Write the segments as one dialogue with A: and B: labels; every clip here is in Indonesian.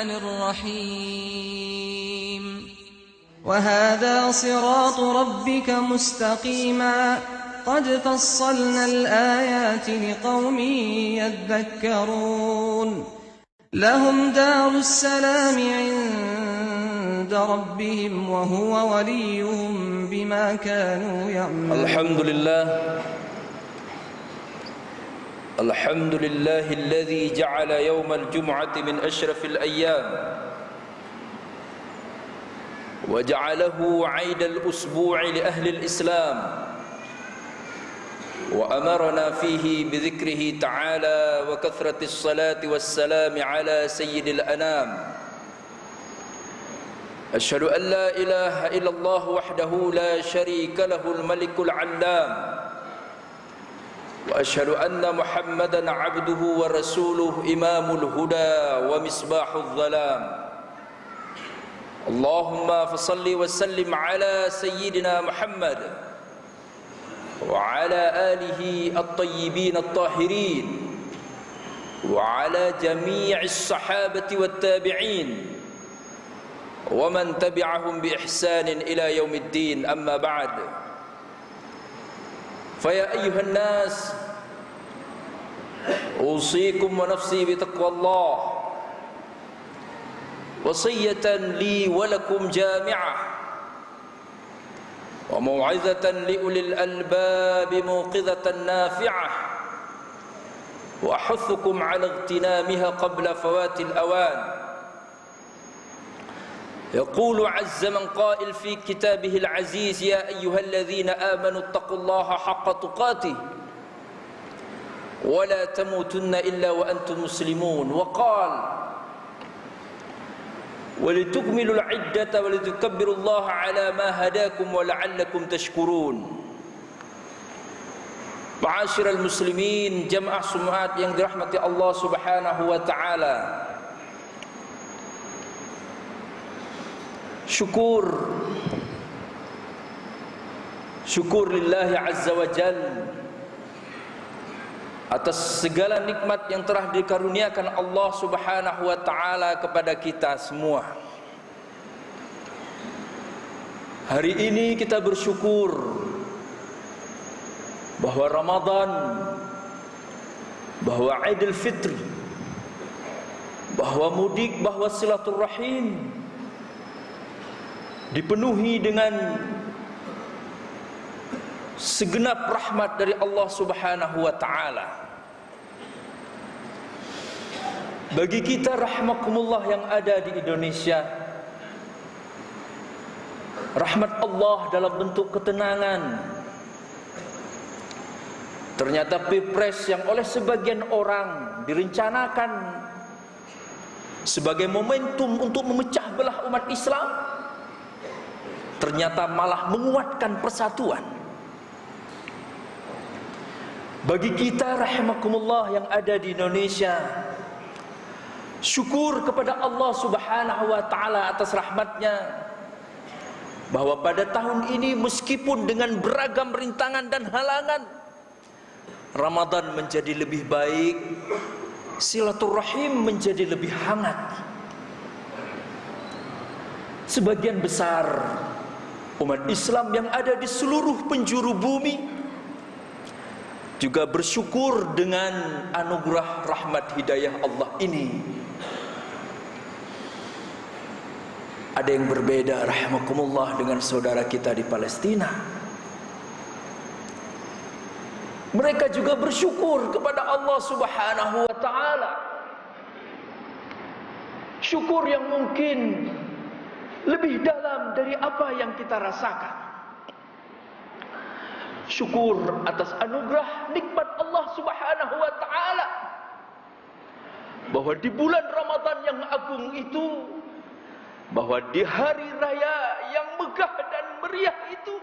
A: الرحمن الرحيم وهذا صراط ربك مستقيما قد فصلنا الآيات لقوم يذكرون لهم دار السلام عند ربهم وهو وليهم بما كانوا يعملون
B: الحمد لله الذي جعل يوم الجمعة من أشرف الأيام وجعله عيد الأسبوع لأهل الإسلام وأمرنا فيه بذكره تعالى وكثرة الصلاة والسلام على سيد الأنام. أشهد أن لا إله إلا الله وحده لا شريك له الملك العلام وأشهد أن محمدًا عبده ورسوله إمام الهدى ومصباح الظلام. اللهم فصل وسلم على سيدنا محمد وعلى آله الطيبين الطاهرين وعلى جميع الصحابة والتابعين ومن تبعهم بإحسان إلى يوم الدين. أما بعد، فيا أيها الناس أوصيكم ونفسي بتقوى الله وصية لي ولكم جامعة وموعظة لأولي الألباب موقظة نافعة وأحثكم على اغتنامها قبل فوات الأوان. يقول عز من قائل في كتابه العزيز: يا أيها الذين آمنوا اتقوا الله حق تقاته ولا تموتن إلا وأنتم مسلمون. وقال: ولتكملوا العدة ولتكبروا الله على ما هداكم ولعلكم تشكرون. Ma'asyiral muslimin, jamaah Jumat yang dirahmati Allah Subhanahu wa taala. Syukur lillahi azza wa jal atas segala nikmat yang telah dikaruniakan Allah Subhanahu wa taala kepada kita semua. Hari ini kita bersyukur bahwa Ramadan, bahwa Idul Fitri, bahwa mudik, bahwa silaturahim dipenuhi dengan segenap rahmat dari Allah Subhanahu wa taala. Bagi kita rahmakumullah yang ada di Indonesia, rahmat Allah dalam bentuk ketenangan. Ternyata Pilpres yang oleh sebagian orang direncanakan sebagai momentum untuk memecah belah umat Islam, ternyata malah menguatkan persatuan. Bagi kita rahimakumullah yang ada di Indonesia, syukur kepada Allah Subhanahu wa taala atas rahmatnya, bahwa pada tahun ini meskipun dengan beragam rintangan dan halangan, Ramadan menjadi lebih baik, silaturahim menjadi lebih hangat. Sebagian besar umat Islam yang ada di seluruh penjuru bumi juga bersyukur dengan anugerah rahmat hidayah Allah ini. Ada yang berbeda rahimakumullah dengan saudara kita di Palestina. Mereka juga bersyukur kepada Allah Subhanahu wa taala. Syukur yang mungkin lebih dalam dari apa yang kita rasakan. Syukur atas anugerah nikmat Allah Subhanahu wa taala, bahwa di bulan Ramadan yang agung itu, bahwa di hari raya yang megah dan meriah itu,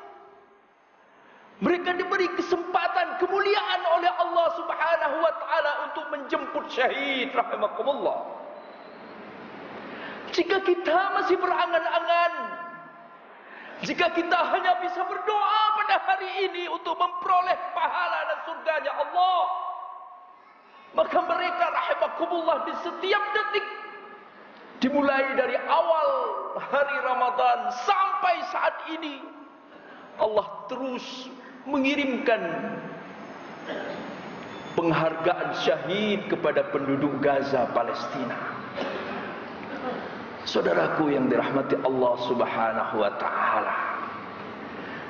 B: mereka diberi kesempatan, kemuliaan oleh Allah Subhanahu wa taala untuk menjemput syahid rahimakumullah. Jika kita masih berangan-angan, jika kita hanya bisa berdoa pada hari ini untuk memperoleh pahala dan surganya Allah, maka mereka rahimakumullah di setiap detik Dimulai dari awal hari Ramadan sampai saat ini, Allah terus mengirimkan penghargaan syahid kepada penduduk Gaza, Palestina. Saudaraku yang dirahmati Allah Subhanahu wa taala,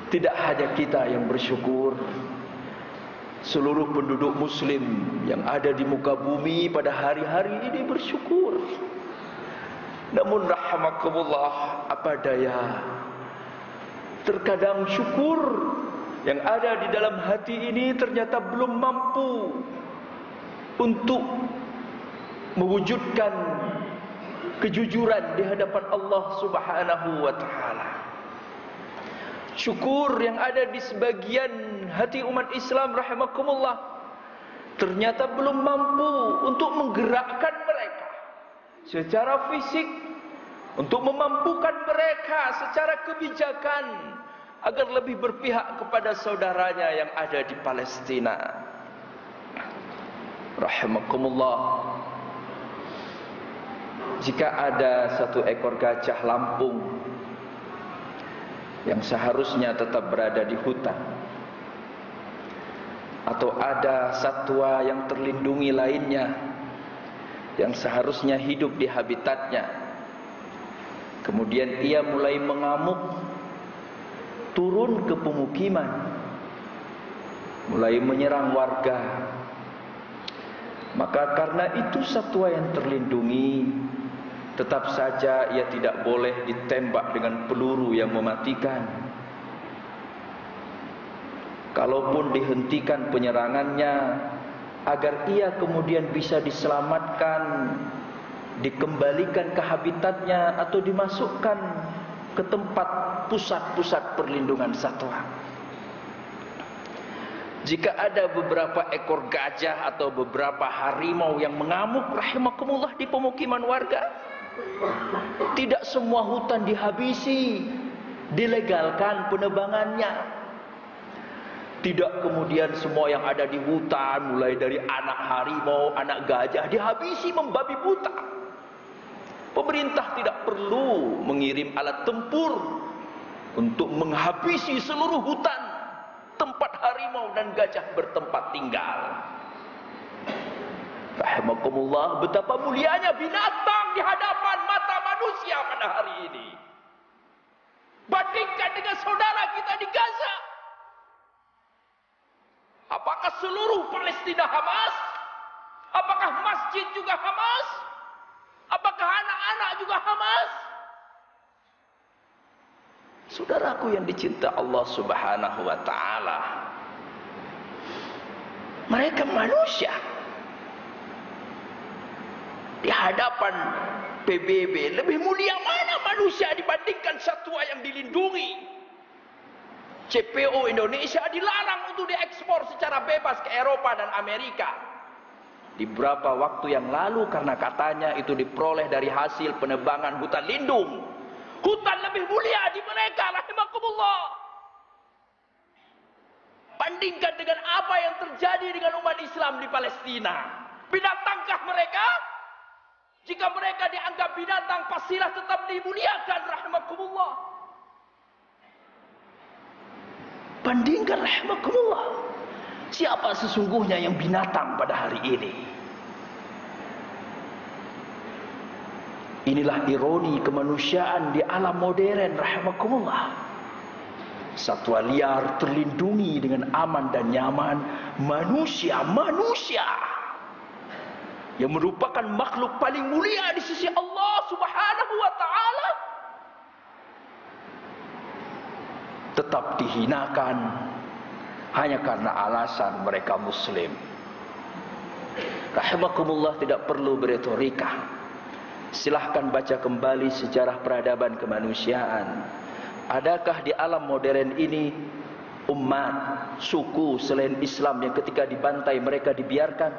B: tidak hanya kita yang bersyukur, seluruh penduduk muslim yang ada di muka bumi pada hari-hari ini bersyukur. Namun rahimakumullah, apa daya, terkadang syukur yang ada di dalam hati ini ternyata belum mampu untuk mewujudkan kejujuran di hadapan Allah Subhanahu wa taala. Syukur yang ada di sebagian hati umat Islam rahimakumullah ternyata belum mampu untuk menggerakkan mereka secara fisik, untuk memampukan mereka secara kebijakan agar lebih berpihak kepada saudaranya yang ada di Palestina. Rahimakumullah, jika ada satu ekor gajah Lampung yang seharusnya tetap berada di hutan, atau ada satwa yang terlindungi lainnya yang seharusnya hidup di habitatnya, kemudian ia mulai mengamuk, turun ke pemukiman, mulai menyerang warga, maka karena itu satwa yang terlindungi, tetap saja ia tidak boleh ditembak dengan peluru yang mematikan. Kalaupun dihentikan penyerangannya, agar ia kemudian bisa diselamatkan, dikembalikan ke habitatnya, atau dimasukkan ke tempat pusat-pusat perlindungan satwa. Jika ada beberapa ekor gajah atau beberapa harimau yang mengamuk rahimakumullah di pemukiman warga, tidak semua hutan dihabisi, dilegalkan penebangannya. Tidak kemudian semua yang ada di hutan, mulai dari anak harimau, anak gajah, dihabisi membabi buta. Pemerintah tidak perlu mengirim alat tempur untuk menghabisi seluruh hutan tempat harimau dan gajah bertempat tinggal. Rahimakumullah, betapa mulianya binatang di hadapan mata manusia pada hari ini. Bandingkan dengan saudara kita di Gaza. Apakah seluruh Palestina Hamas? Apakah masjid juga Hamas? Apakah anak-anak juga Hamas? Saudaraku yang dicinta Allah Subhanahu wa taala, mereka manusia. Di hadapan PBB, lebih mulia mana manusia dibandingkan satwa yang dilindungi? CPO Indonesia dilarang untuk diekspor secara bebas ke Eropa dan Amerika. Di beberapa waktu yang lalu, karena katanya itu diperoleh dari hasil penebangan hutan lindung. Hutan lebih mulia di mereka, rahimakumullah. Bandingkan dengan apa yang terjadi dengan umat Islam di Palestina. Binatangkah mereka? Jika mereka dianggap binatang, pastilah tetap dimuliakan, rahimakumullah. Bandingkan, rahimakumullah, siapa sesungguhnya yang binatang pada hari ini. Inilah ironi kemanusiaan di alam modern, rahimakumullah. Satwa liar terlindungi dengan aman dan nyaman. Manusia yang merupakan makhluk paling mulia di sisi Allah Subhanahu wa taala tetap dihinakan hanya karena alasan mereka muslim. Rahimakumullah, tidak perlu beretorika. Silahkan baca kembali sejarah peradaban kemanusiaan. Adakah di alam modern ini umat, suku selain Islam yang ketika dibantai mereka dibiarkan?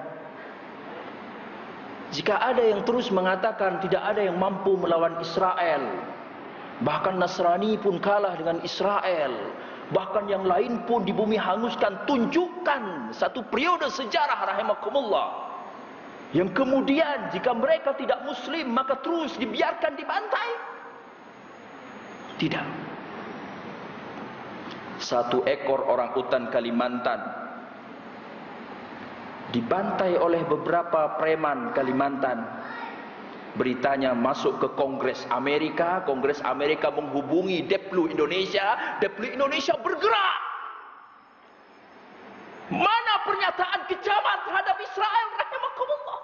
B: Jika ada yang terus mengatakan tidak ada yang mampu melawan Israel, bahkan Nasrani pun kalah dengan Israel, bahkan yang lain pun di bumi hanguskan, tunjukkan satu periode sejarah rahimakumullah Yang kemudian jika mereka tidak muslim maka terus dibiarkan dibantai? Tidak. Satu ekor orang utan Kalimantan dibantai oleh beberapa preman Kalimantan. Beritanya masuk ke Kongres Amerika. Kongres Amerika menghubungi Deplu Indonesia. Deplu Indonesia bergerak. Mana pernyataan kecaman terhadap Israel rahimakumullah?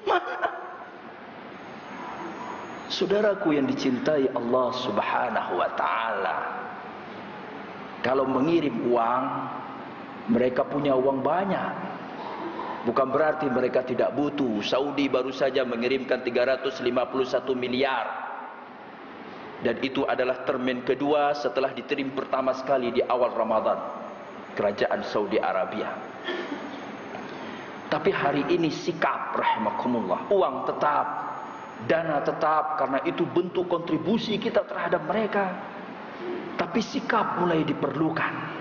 B: Mana? Saudaraku yang dicintai Allah Subhanahu wa taala, kalau mengirim uang, mereka punya uang banyak. Bukan berarti mereka tidak butuh. Saudi baru saja mengirimkan 351 miliar. Dan itu adalah termen kedua setelah diterima pertama sekali di awal Ramadan. Kerajaan Saudi Arabia. Tapi hari ini sikap rahimakumullah. Uang tetap, dana tetap, karena itu bentuk kontribusi kita terhadap mereka. Tapi sikap mulai diperlukan.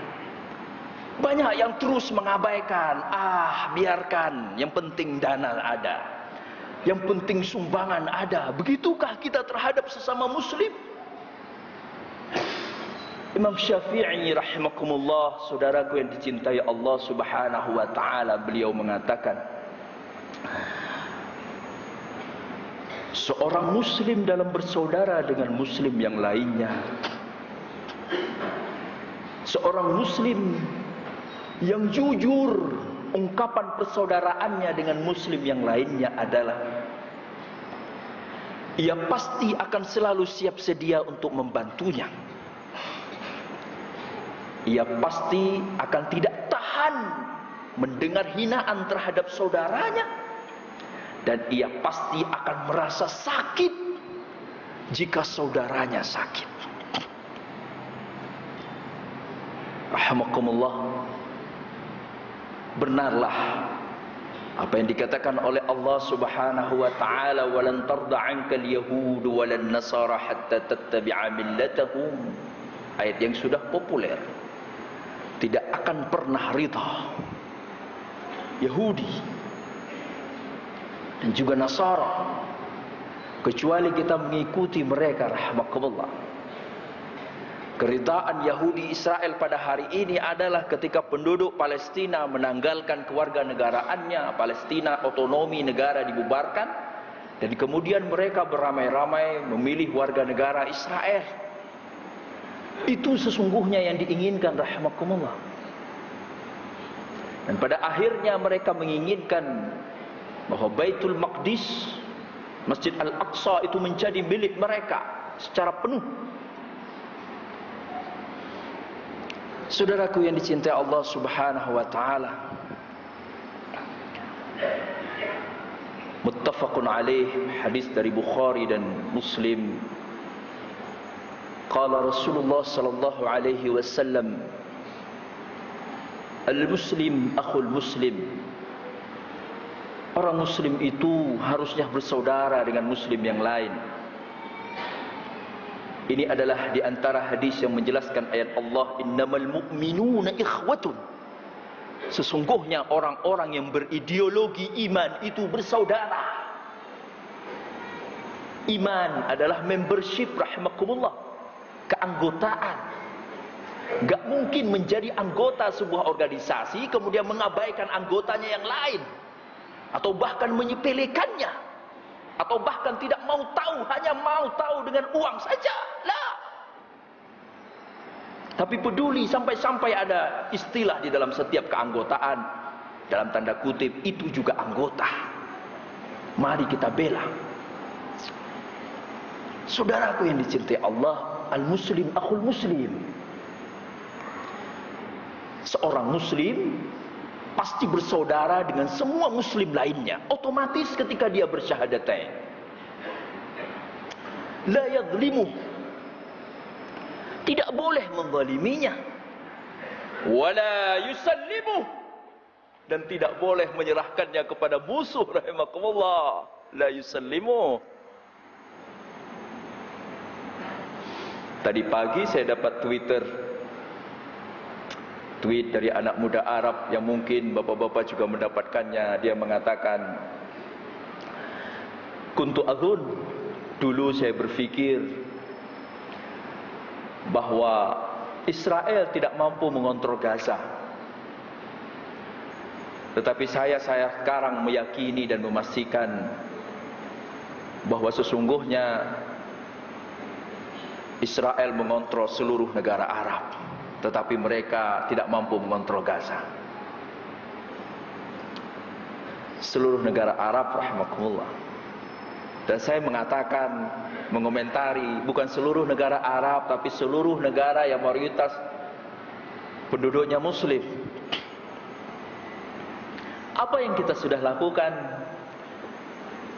B: Banyak yang terus mengabaikan. Biarkan, yang penting dana ada, yang penting sumbangan ada. Begitukah kita terhadap sesama muslim? Imam Syafi'i rahimakumullah, saudaraku yang dicintai Allah Subhanahu wa taala, beliau mengatakan, seorang muslim dalam bersaudara dengan muslim yang lainnya, seorang muslim yang jujur ungkapan persaudaraannya dengan muslim yang lainnya adalah ia pasti akan selalu siap sedia untuk membantunya. Ia pasti akan tidak tahan mendengar hinaan terhadap saudaranya, dan ia pasti akan merasa sakit jika saudaranya sakit. Rahimakumullah. Benarlah apa yang dikatakan oleh Allah Subhanahu wa taala, walan tarda 'ankal yahud walan nasara hatta tattabi'a millatahum. Ayat yang sudah populer. Tidak akan pernah ridha Yahudi dan juga Nasara kecuali kita mengikuti mereka rahimakumullah. Keridhaan Yahudi Israel pada hari ini adalah ketika penduduk Palestina menanggalkan kewarganegaraannya, Palestina otonomi negara dibubarkan, dan kemudian mereka beramai-ramai memilih warga negara Israel. Itu sesungguhnya yang diinginkan rahimakumullah. Dan pada akhirnya mereka menginginkan bahwa Baitul Maqdis, Masjid Al-Aqsa itu menjadi milik mereka secara penuh. Saudaraku yang dicintai Allah Subhanahu wa taala, muttafaqun alaih, hadis dari Bukhari dan Muslim. Qala Rasulullah sallallahu alaihi wasallam, al-muslim akhul muslim. Orang muslim itu harusnya bersaudara dengan muslim yang lain. Ini adalah di antara hadis yang menjelaskan ayat Allah, innamal mu'minuna ikhwatun. Sesungguhnya orang-orang yang berideologi iman itu bersaudara. Iman adalah membership rahimakumullah, keanggotaan. Gak mungkin menjadi anggota sebuah organisasi kemudian mengabaikan anggotanya yang lain, atau bahkan menyepelekannya, atau bahkan tidak mau tahu, hanya mau tahu dengan uang saja. Lah. Tapi peduli sampai-sampai ada istilah di dalam setiap keanggotaan, dalam tanda kutip, itu juga anggota. Mari kita bela. Saudaraku yang dicintai Allah, al-muslim akhul muslim. Seorang muslim pasti bersaudara dengan semua muslim lainnya. Otomatis ketika dia bersyahadatain, la yadhlimu, tidak boleh menzaliminya, wala yusallimu, dan tidak boleh menyerahkannya kepada musuh rahimakumullah. La yusallimu. Tadi pagi saya dapat Twitter tweet dari anak muda Arab yang mungkin bapak-bapak juga mendapatkannya. Dia mengatakan, kuntu adhun, dulu saya berpikir bahwa Israel tidak mampu mengontrol Gaza. Tetapi saya sekarang meyakini dan memastikan bahwa sesungguhnya Israel mengontrol seluruh negara Arab, tetapi mereka tidak mampu mengontrol Gaza. Seluruh negara Arab rahimakumullah. Dan saya mengatakan, mengomentari, bukan seluruh negara Arab, tapi seluruh negara yang mayoritas penduduknya Muslim. Apa yang kita sudah lakukan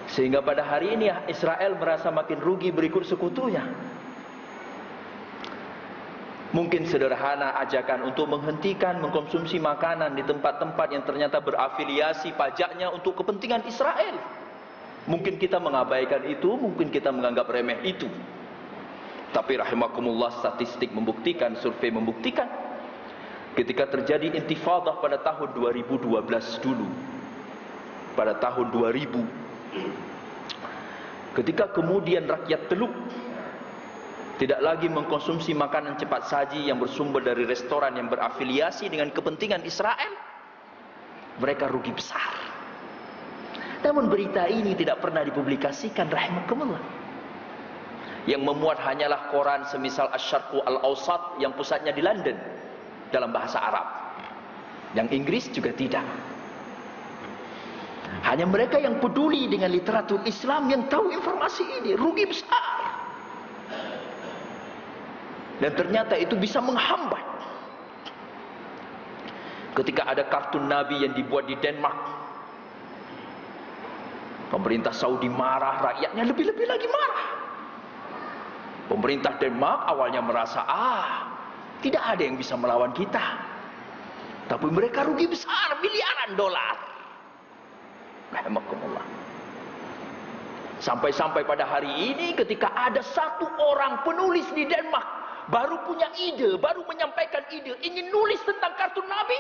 B: sehingga pada hari ini Israel merasa makin rugi berikut sekutunya? Mungkin sederhana ajakan untuk menghentikan mengkonsumsi makanan di tempat-tempat yang ternyata berafiliasi pajaknya untuk kepentingan Israel. Mungkin kita mengabaikan itu, mungkin kita menganggap remeh itu. Tapi rahimakumullah, statistik membuktikan, survei membuktikan, ketika terjadi intifadah pada tahun 2012 dulu, pada tahun 2000, ketika kemudian rakyat Teluk tidak lagi mengkonsumsi makanan cepat saji yang bersumber dari restoran yang berafiliasi dengan kepentingan Israel, mereka rugi besar. Namun berita ini tidak pernah dipublikasikan rahimakumullah. Yang memuat hanyalah koran semisal Asy-Syarqu Al-Awsat yang pusatnya di London dalam bahasa Arab. Yang Inggris juga tidak. Hanya mereka yang peduli dengan literatur Islam yang tahu informasi ini, rugi besar. Dan ternyata itu bisa menghambat. Ketika ada kartun Nabi yang dibuat di Denmark, pemerintah Saudi marah, rakyatnya lebih-lebih lagi marah. Pemerintah Denmark awalnya merasa, tidak ada yang bisa melawan kita. Tapi mereka rugi besar, miliaran dolar. Alhamdulillah. Sampai-sampai pada hari ini ketika ada satu orang penulis di Denmark baru punya ide, baru menyampaikan ide, ingin nulis tentang kartun Nabi,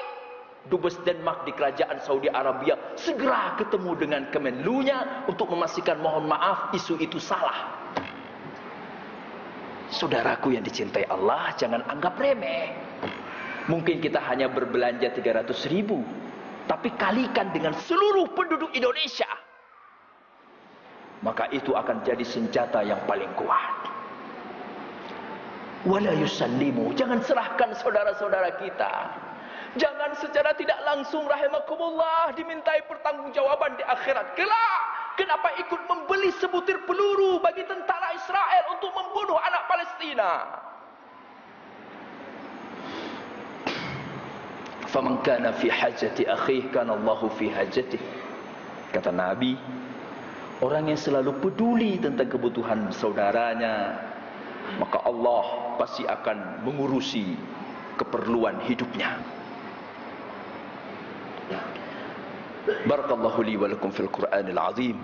B: Dubes Denmark di kerajaan Saudi Arabia segera ketemu dengan Kemenlunya untuk memastikan mohon maaf isu itu salah. Saudaraku yang dicintai Allah, jangan anggap remeh. Mungkin kita hanya berbelanja 300.000, tapi kalikan dengan seluruh penduduk Indonesia, maka itu akan jadi senjata yang paling kuat. Wala yusallimu, jangan serahkan saudara-saudara kita. Jangan secara tidak langsung rahimakumullah dimintai pertanggungjawaban di akhirat kelak. Kenapa ikut membeli sebutir peluru bagi tentara Israel untuk membunuh anak Palestina? Faman kana fi hajati akhihi kana Allahu fi hajatihi. Kata Nabi, orang yang selalu peduli tentang kebutuhan saudaranya, maka Allah pasti akan mengurusi keperluan hidupnya. Barakallahu li wa lakum fil Qur'anil azim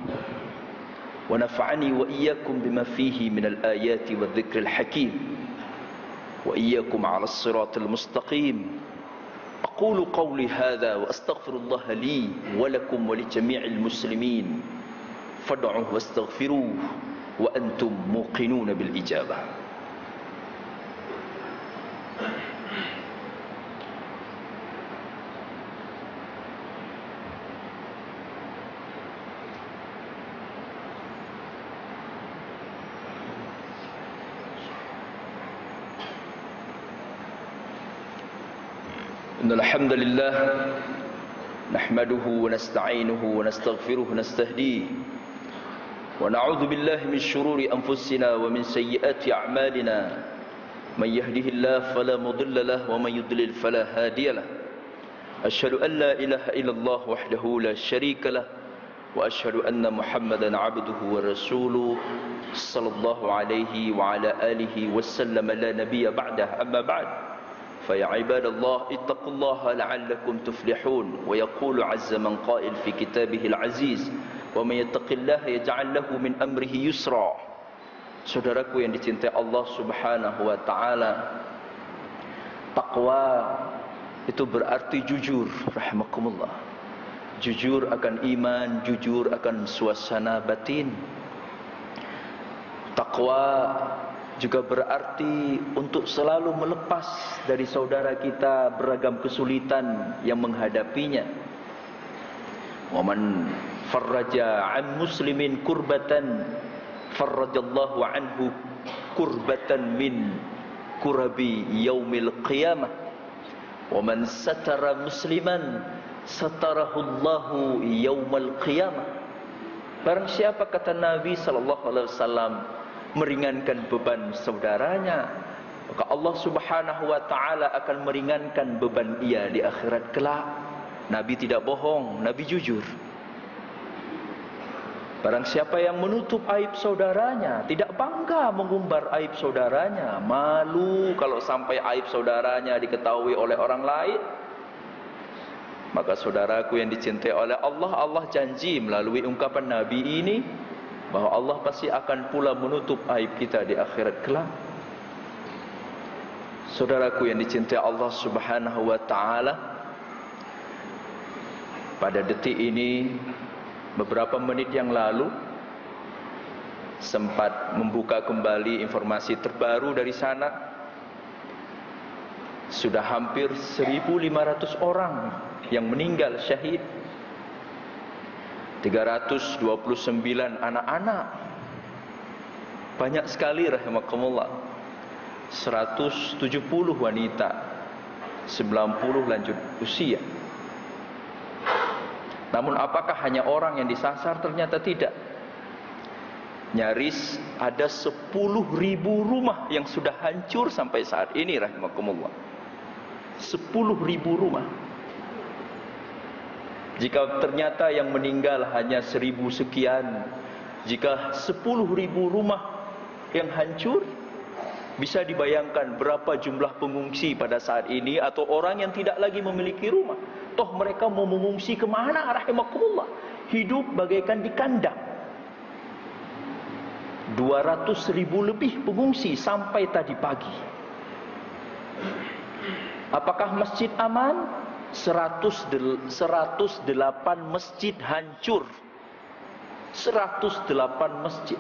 B: wa nafa'ani wa iyyakum bima fihi minal ayati wa dhikril hakim wa iyyakum 'alas siratal mustaqim. Aqulu qawli hadha wa astaghfirullah li wa lakum wa li jami'il muslimin fad'uhu wastaghfiruhu wa antum muqinun bil ijabah. إن الحمد لله نحمده ونستعينه ونستغفره ونستهديه ونعوذ بالله من شرور أنفسنا ومن سيئات أعمالنا من يهده الله فلا مضل له ومن يضلل فلا هادي له أشهد أن لا إله إلا الله وحده لا شريك له وأشهد أن محمدا عبده ورسوله صلى الله عليه وعلى آله وسلم لا نبي بعده أما بعد فيا عباد الله اتقوا الله لعلكم تفلحون ويقول عز من قائل في كتابه العزيز ومن يتق الله يجعل له من أمره يسرا. Saudaraku yang dicintai Allah subhanahu wa ta'ala, takwa itu berarti jujur, rahimakumullah. Jujur akan iman, jujur akan suasana batin. Taqwa juga berarti untuk selalu melepas dari saudara kita beragam kesulitan yang menghadapinya. Wa man farraja 'an muslimin kurbatan farrajallahu 'anhu kurbatan min kurabi yaumil qiyamah. Wa man satara musliman satarahullahu yaumal qiyamah. Barang siapa, kata Nabi sallallahu alaihi wasallam, meringankan beban saudaranya, maka Allah Subhanahu wa taala akan meringankan beban ia di akhirat kelak. Nabi tidak bohong, Nabi jujur. Barang siapa yang menutup aib saudaranya, tidak bangga mengumbar aib saudaranya, malu kalau sampai aib saudaranya diketahui oleh orang lain, maka saudaraku yang dicintai oleh Allah, Allah janji melalui ungkapan Nabi ini bahwa Allah pasti akan pula menutup aib kita di akhirat kelak. Saudaraku yang dicintai Allah Subhanahu wa taala, pada detik ini, beberapa menit yang lalu, sempat membuka kembali informasi terbaru dari sana. Sudah hampir 1.500 orang yang meninggal syahid, 329 anak-anak, banyak sekali rahimakumullah, 170 wanita, 90 lanjut usia. Namun apakah hanya orang yang disasar? Ternyata tidak. Nyaris ada 10.000 rumah yang sudah hancur sampai saat ini rahimakumullah. 10.000 rumah. Jika ternyata yang meninggal hanya 1.000 sekian, jika 10.000 rumah yang hancur, bisa dibayangkan berapa jumlah pengungsi pada saat ini, atau orang yang tidak lagi memiliki rumah. Toh mereka mau mengungsi kemana rahimakumullah? Hidup bagaikan di kandang. 200.000 lebih pengungsi sampai tadi pagi. Apakah masjid aman? 108 masjid hancur. 108 masjid.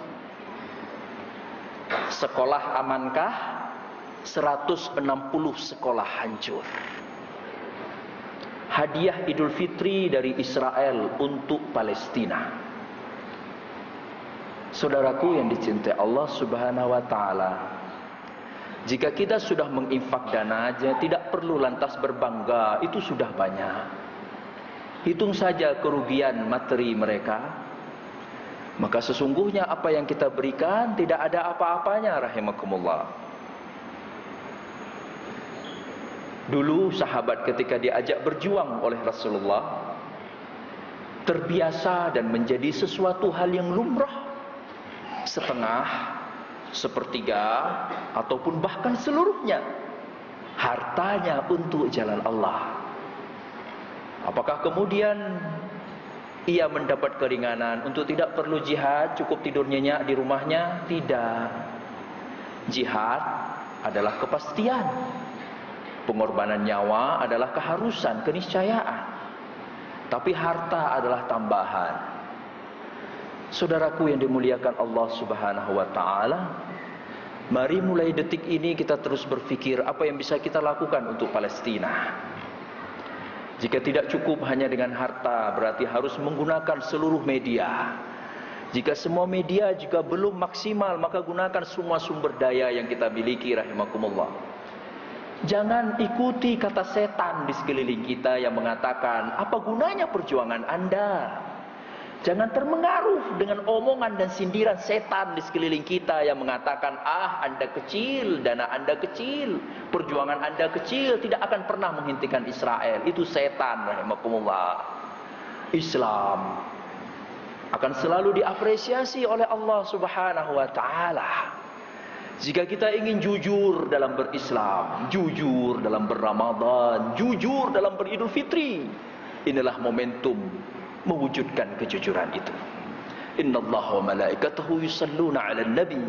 B: Sekolah amankah? 160 sekolah hancur. Hadiah Idul Fitri dari Israel untuk Palestina. Saudaraku yang dicintai Allah Subhanahu wa taala, jika kita sudah menginfak dana aja, tidak perlu lantas berbangga, itu sudah banyak. Hitung saja kerugian materi mereka, maka sesungguhnya apa yang kita berikan tidak ada apa-apanya rahimakumullah. Dulu sahabat ketika diajak berjuang oleh Rasulullah, terbiasa dan menjadi sesuatu hal yang lumrah, setengah, sepertiga, ataupun bahkan seluruhnya hartanya untuk jalan Allah. Apakah kemudian ia mendapat keringanan untuk tidak perlu jihad, cukup tidur nyenyak di rumahnya? Tidak. Jihad adalah kepastian. Pengorbanan nyawa adalah keharusan, keniscayaan. Tapi harta adalah tambahan. Saudaraku yang dimuliakan Allah Subhanahu wa taala, mari mulai detik ini kita terus berpikir apa yang bisa kita lakukan untuk Palestina. Jika tidak cukup hanya dengan harta, berarti harus menggunakan seluruh media. Jika semua media juga belum maksimal, maka gunakan semua sumber daya yang kita miliki rahimakumullah. Jangan ikuti kata setan di sekeliling kita yang mengatakan, apa gunanya perjuangan Anda? Jangan terpengaruh dengan omongan dan sindiran setan di sekeliling kita yang mengatakan, Anda kecil, dana Anda kecil, perjuangan Anda kecil, tidak akan pernah menghentikan Israel. Itu setan rahimakumullah. Islam akan selalu diapresiasi oleh Allah Subhanahu wa taala. Jika kita ingin jujur dalam berislam, jujur dalam berRamadan, jujur dalam beridul fitri, inilah momentum mewujudkan kejujuran itu. Innallaha wa malaikatahu yusalluna 'alan nabi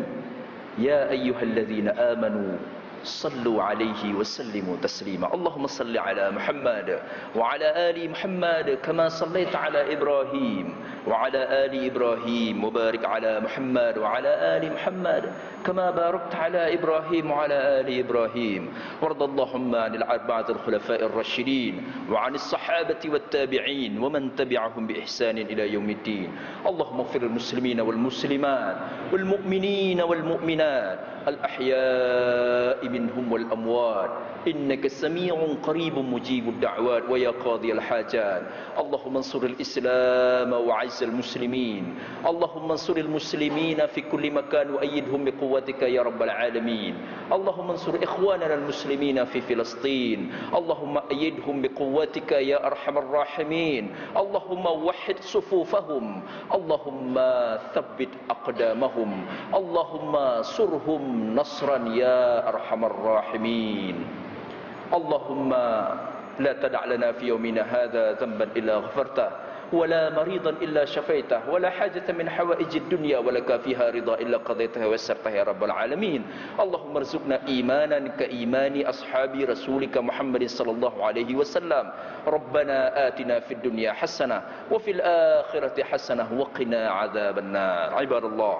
B: ya ayyuhalladzina amanu صلوا عليه وسلموا تسليما. اللهم صل على محمد وعلى آل محمد كما صليت على إبراهيم وعلى آل إبراهيم وبارك على محمد وعلى آل محمد كما باركت على إبراهيم وعلى آل إبراهيم. وارض اللهم عن الأربعة الخلفاء الراشدين وعن الصحابة والتابعين ومن تبعهم بإحسان إلى يوم الدين. اللهم اغفر للمسلمين والمسلمات والمؤمنين والمؤمنات الأحياء منهم والأموات إنك سميع قريب مجيب الدعوات ويا قاضي الحاجات. اللهم انصر الإسلام وعز المسلمين. اللهم انصر المسلمين في كل مكان وأيدهم بقوتك يا رب العالمين. اللهم انصر إخواننا المسلمين في فلسطين. اللهم أيدهم بقوتك يا أرحم الراحمين. اللهم وحد صفوفهم. اللهم ثبت أقدامهم. اللهم صرهم نصرا يا أرحم الراحمين. اللهم لا تدع لنا في يومنا هذا ذنبا إلا غفرته ولا مريضا إلا شفيته ولا حاجة من حوائج الدنيا ولك فيها رضا إلا قضيتها ويسرتها يا رب العالمين. اللهم ارزقنا إيمانا كإيمان أصحاب رسولك محمد صلى الله عليه وسلم. ربنا آتنا في الدنيا حسنة وفي الآخرة حسنة وقنا عذاب النار. عباد الله،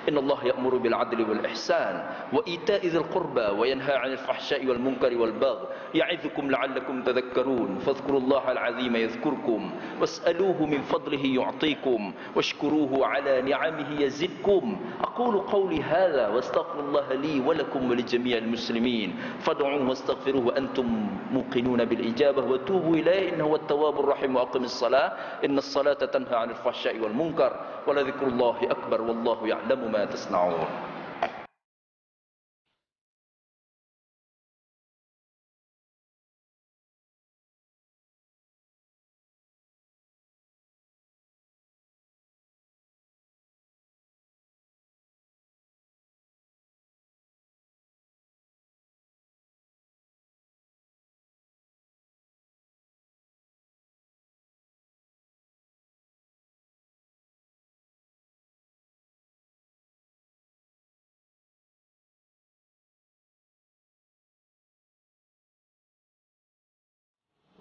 B: إن الله يأمر بالعدل والإحسان وإيتاء ذي القربى وينهى عن الفحشاء والمنكر والبغي يعظكم لعلكم تذكرون. فاذكروا الله العظيم يذكركم واسألوه من فضله يعطيكم واشكروه على نعمه يزدكم. أقول قولي هذا واستغفر الله لي ولكم ولجميع المسلمين فادعوه واستغفروه وأنتم موقنون بالإجابة وتوبوا إليه إنه هو التواب الرحيم. وأقم الصلاة إن الصلاة تنهى عن الفحشاء والمنكر ولذكر الله أكبر والله يعلم ما تصنعون.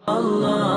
C: Allah